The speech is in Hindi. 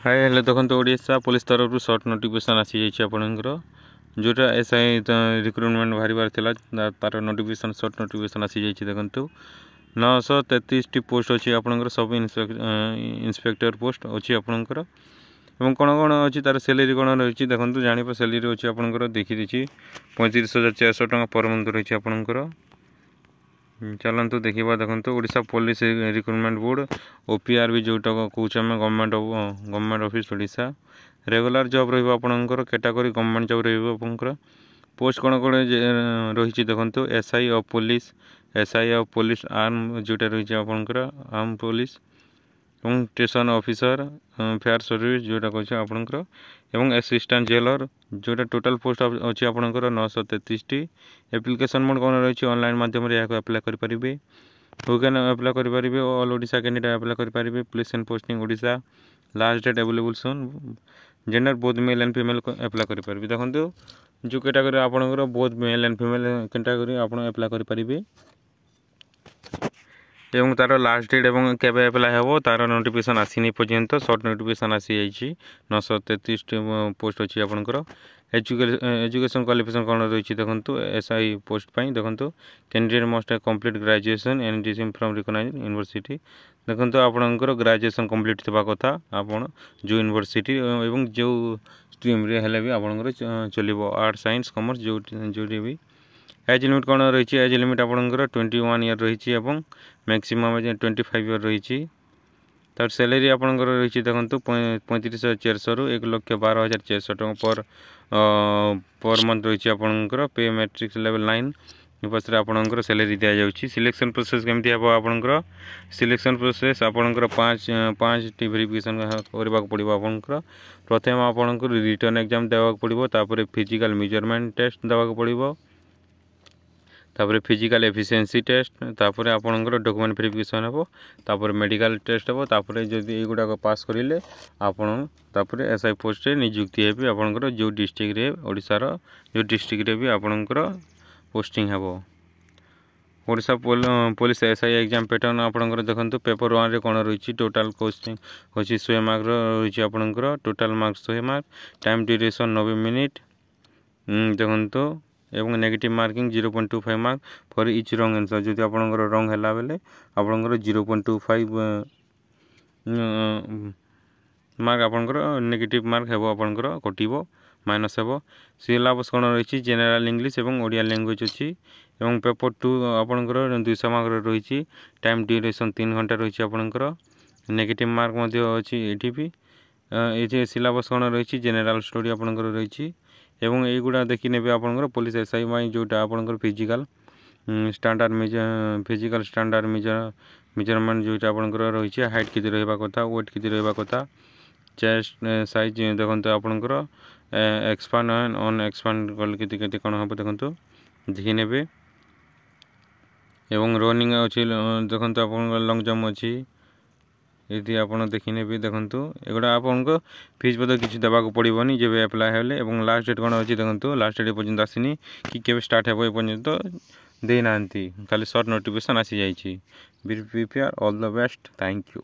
हाय हेलो देखो ओडिशा पुलिस तरफ सर्ट नोटिफिकेशन आसी जाइए आपणकर जोटा एसआई रिक्रुटमेंट बाहर तार नोटिफिकेशन सर्ट नोटिफिकेशन आसी जाइए देखो 933 पोस्ट अच्छी आपंकर सब इन्स्पेक्टर पोस्ट अच्छी आपंकर कौन कौन अच्छी तार सैलरी कौन रही देखो जापर सैलरी अच्छी आपंकर देखी 35,400 टका पर मंथ रही आपंकर चलतु देखा देखो Odisha police recruitment board OPR भी जोटा कौच आम government office Odisha regular job रहा कैटेगरी गवर्नमेंट जॉब रहा पोस्ट कौन कौन रही देखो एसआई ऑफ पुलिस आर्म जोटा रही आपंकर आर्म पुलिस और स्टेशन ऑफिसर फायर सर्विस जोटा कह आपंकर एवं असिस्टेंट जेलर जोटा टोटाल पोस्ट अच्छी आपंकर 933 एप्लिकेशन मोड कौन रही ऑनलाइन माध्यम अप्लाई करेंगे हु कैन अप्लाई करेंगे ऑल ओडिशा कैंडिडेट अप्लाई करेंगे police and posting Odisha last date available सुन gender both male and female apply करेंगे देखो जो कैटेगरी आपंकर both male and female category आप अप्लाई करेंगे एवं तार लास्ट डेट एवं केबे अप्लाई हे तार नोटिफिकेशन आसीनी पर्यंत सर्ट नोटिफिकेशन आसी जाइए 933 पोस्ट अच्छी आपंकर एजुकेशन क्वालिफिकेशन कौन रही देखो एसआई पोस्ट पर देखो candidate must complete graduation and teaching from recognised university देखो आपंकर ग्रेजुएशन कंप्लीट थवा कथा आपण जो यूनिवर्सिटी एवं जो स्ट्रीम रे हेले भी आपंकर चलो आर्ट साइंस कॉमर्स जो भी एज लिमिट कौन रही एज लिमिट आपंकर 21 ईयर रही मैक्सिमम 25 ईयर रही तार सैलरी आपंकर रही देखो 35,400 रु 1,12,400 टका पर मंथ रही आपंकर पे मैट्रिक्स लेवल 9 पछरे आपंकर सैलरी दि जाऊँगी सिलेक्शन प्रोसेस केमती हे आपंकर सिलेक्शन प्रोसेस आपंकर 5 टी वेरिफिकेशन करने पड़ो आपंकर प्रथम आपंकर रिटर्न एग्जाम देवाक पड़ो तापर फिजिकल मेजरमेंट टेस्ट देवाक पड़ो तापर फिजिकल एफिशिएंसी टेस्ट तापर आपंकर डॉक्यूमेंट वेरिफिकेशन हे तापर मेडिकल टेस्ट हे तापर जदि एगुड़ा पास करेंगे आपन तापर एसआई पोस्ट रे नियुक्ति हे आपंकर जो डिस्ट्रिक्ट रे ओडिशार जो डिस्ट्रिक्ट रे भी आपंकर पोस्टिंग हे Odisha police SI exam pattern आपंकर देखो पेपर 1 रे कौन रही टोटाल क्वेश्चन अच्छी 100 मार्क रही आपंकर total mark 100 mark time duration 90 minute देखो एवं negative marking 0.25 mark for each wrong answer जो आपंकर रॉन्ग है बेले आपंकर 0.25 मार्क आपंकर नेगेटिव मार्क है आपंकर कटिबो माइनस हे सिलेबस कौन रही जनरल इंग्लिश एवं ओडिया लैंग्वेज अच्छी एवं पेपर 2 आपंकर 200 मार्क रही टाइम ड्यूरेशन 3 घंटा रही आपंकर नेगेटिव मार्क अच्छी ये भी ये सिलेबस कौन रही जनरल स्टडी आपंकर रही एवं युवा देखी ने आपंकर पुलिस एसआई वाई जोटा आपंकर फिजिकल स्टैंडर्ड मेजरमेंट जोटा आपंकर रही हाइट कितनी रहा कथा वेट कितनी रहा कथा चेस्ट साइज देखो आपंकर एक्सपांड अन एक्सपांड कल के कौन हम देखो देखी ने एवं रनिंग अच्छी देखो आप लंग जम्प अच्छी ये आप देखने भी देखो एगुड़ा आपको फीस पत्र किसी देवाक पड़ोनी जब एप्लाय हेले और लास्ट डेट कौन अच्छी देखो लास्ट डेट पर्यटन आसनी कि केवे स्टार्ट हे पर्यटन देना खाली सर्ट नोटिफिकेशन आसी जाइए be prepare all the best thank you.